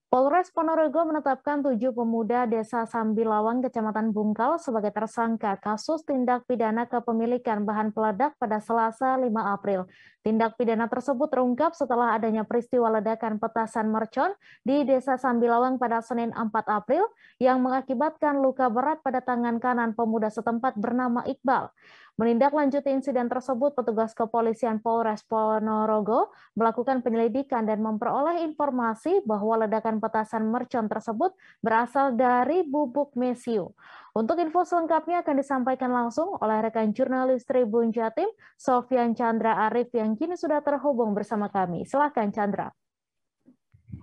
Polres Ponorogo menetapkan 7 pemuda Desa Sambilawang, Kecamatan Bungkal sebagai tersangka kasus tindak pidana kepemilikan bahan peledak pada Selasa 5 April. Tindak pidana tersebut terungkap setelah adanya peristiwa ledakan petasan mercon di Desa Sambilawang pada Senin 4 April yang mengakibatkan luka berat pada tangan kanan pemuda setempat bernama Iqbal. Menindaklanjuti insiden tersebut, petugas kepolisian Polres Ponorogo melakukan penyelidikan dan memperoleh informasi bahwa ledakan petasan mercon tersebut berasal dari bubuk mesiu. Untuk info selengkapnya akan disampaikan langsung oleh rekan jurnalis Tribun Jatim, Sofyan Chandra Arif yang kini sudah terhubung bersama kami. Silakan Chandra.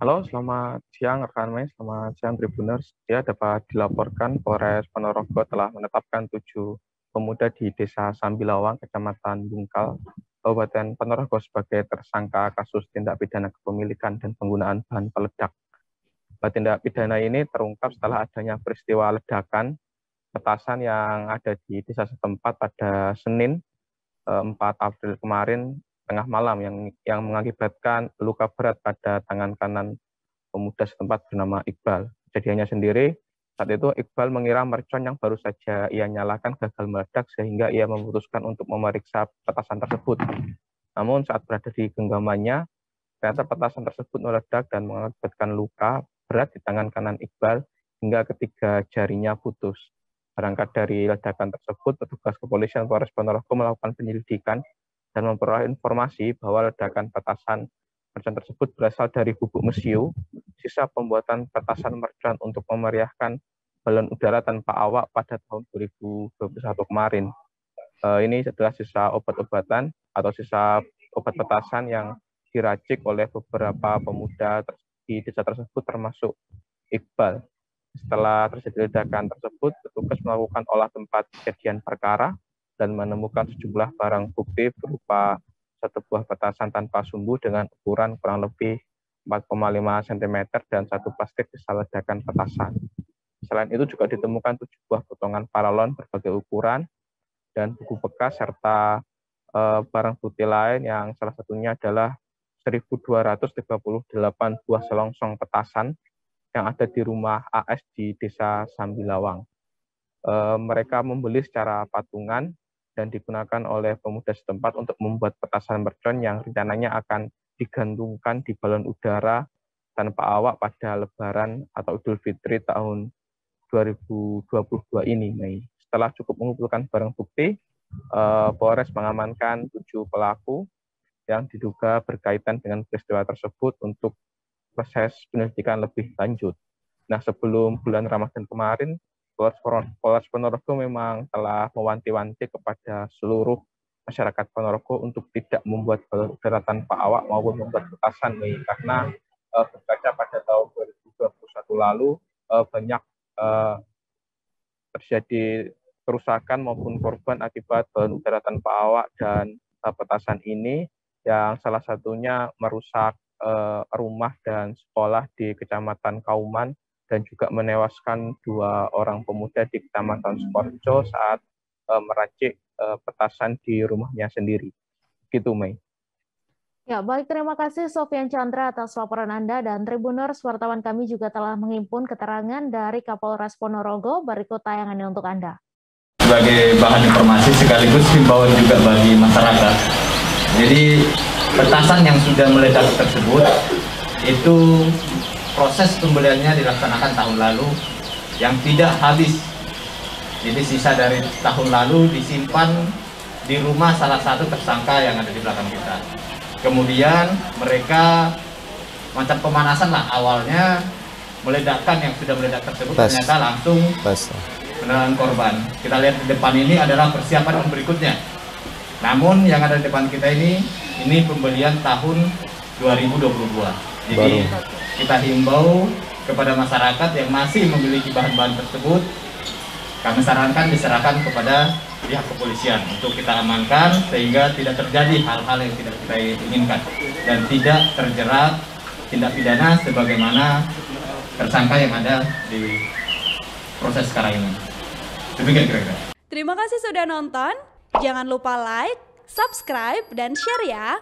Halo, selamat siang rekan Mes, selamat siang Tribuners. Ya, dapat dilaporkan Polres Ponorogo telah menetapkan 7 pemuda di Desa Sambilawang, Kecamatan Bungkal, Kabupaten Ponorogo sebagai tersangka kasus tindak pidana kepemilikan dan penggunaan bahan peledak. Tindak pidana ini terungkap setelah adanya peristiwa ledakan petasan yang ada di desa setempat pada Senin 4 April kemarin tengah malam yang mengakibatkan luka berat pada tangan kanan pemuda setempat bernama Iqbal. Kejadiannya sendiri, saat itu Iqbal mengira mercon yang baru saja ia nyalakan gagal meledak sehingga ia memutuskan untuk memeriksa petasan tersebut. Namun saat berada di genggamannya, ternyata petasan tersebut meledak dan mengakibatkan luka berat di tangan kanan Iqbal hingga ketiga jarinya putus. Berangkat dari ledakan tersebut, petugas kepolisian Polres Ponorogo melakukan penyelidikan dan memperoleh informasi bahwa ledakan petasan mercon tersebut berasal dari bubuk mesiu, sisa pembuatan petasan mercon untuk memeriahkan balon udara tanpa awak pada tahun 2021 kemarin. Ini adalah sisa obat-obatan atau sisa obat petasan yang diracik oleh beberapa pemuda di desa tersebut termasuk Iqbal. Setelah terjadi ledakan tersebut, petugas melakukan olah tempat kejadian perkara dan menemukan sejumlah barang bukti berupa satu buah petasan tanpa sumbu dengan ukuran kurang lebih 4,5 cm dan satu plastik sisa ledakan petasan. Selain itu juga ditemukan 7 buah potongan paralon berbagai ukuran dan buku bekas serta barang bukti lain yang salah satunya adalah 1.238 buah selongsong petasan yang ada di rumah AS di Desa Sambilawang. Mereka membeli secara patungan dan digunakan oleh pemuda setempat untuk membuat petasan mercon yang rencananya akan digantungkan di balon udara tanpa awak pada Lebaran atau Idul Fitri tahun 2022 ini, Mei. Setelah cukup mengumpulkan barang bukti, Polres mengamankan 7 pelaku yang diduga berkaitan dengan peristiwa tersebut untuk proses penyelidikan lebih lanjut. Nah, sebelum bulan Ramadan kemarin, Polres Ponorogo memang telah mewanti-wanti kepada seluruh masyarakat Ponorogo untuk tidak membuat balon udara tanpa awak maupun membuat petasan, karena berkaca pada tahun 2021 lalu banyak terjadi kerusakan maupun korban akibat balon udara tanpa awak dan petasan ini yang salah satunya merusak rumah dan sekolah di Kecamatan Kauman dan juga menewaskan 2 orang pemuda di Kecamatan Sukorejo saat meracik petasan di rumahnya sendiri. Gitu, Mei. Ya, baik, terima kasih Sofyan Chandra atas laporan Anda dan Tribuners, wartawan kami juga telah menghimpun keterangan dari Kapolres Ponorogo. Berikut tayangannya untuk Anda. Sebagai bahan informasi sekaligus himbauan juga bagi masyarakat. Jadi petasan yang sudah meledak tersebut itu proses pembeliannya dilaksanakan tahun lalu yang tidak habis. Jadi sisa dari tahun lalu disimpan di rumah salah satu tersangka yang ada di belakang kita. Kemudian mereka macam pemanasan lah, awalnya meledakkan yang sudah meledak tersebut ternyata langsung menelan korban. Kita lihat di depan ini adalah persiapan berikutnya. Namun yang ada di depan kita ini pembelian tahun 2022. Jadi kita himbau kepada masyarakat yang masih memiliki bahan-bahan tersebut, kami sarankan diserahkan kepada pihak kepolisian untuk kita amankan sehingga tidak terjadi hal-hal yang tidak kita inginkan dan tidak terjerat tindak pidana sebagaimana tersangka yang ada di proses sekarang ini. Demikian kira-kira. Terima kasih sudah nonton. Jangan lupa like, subscribe, dan share ya.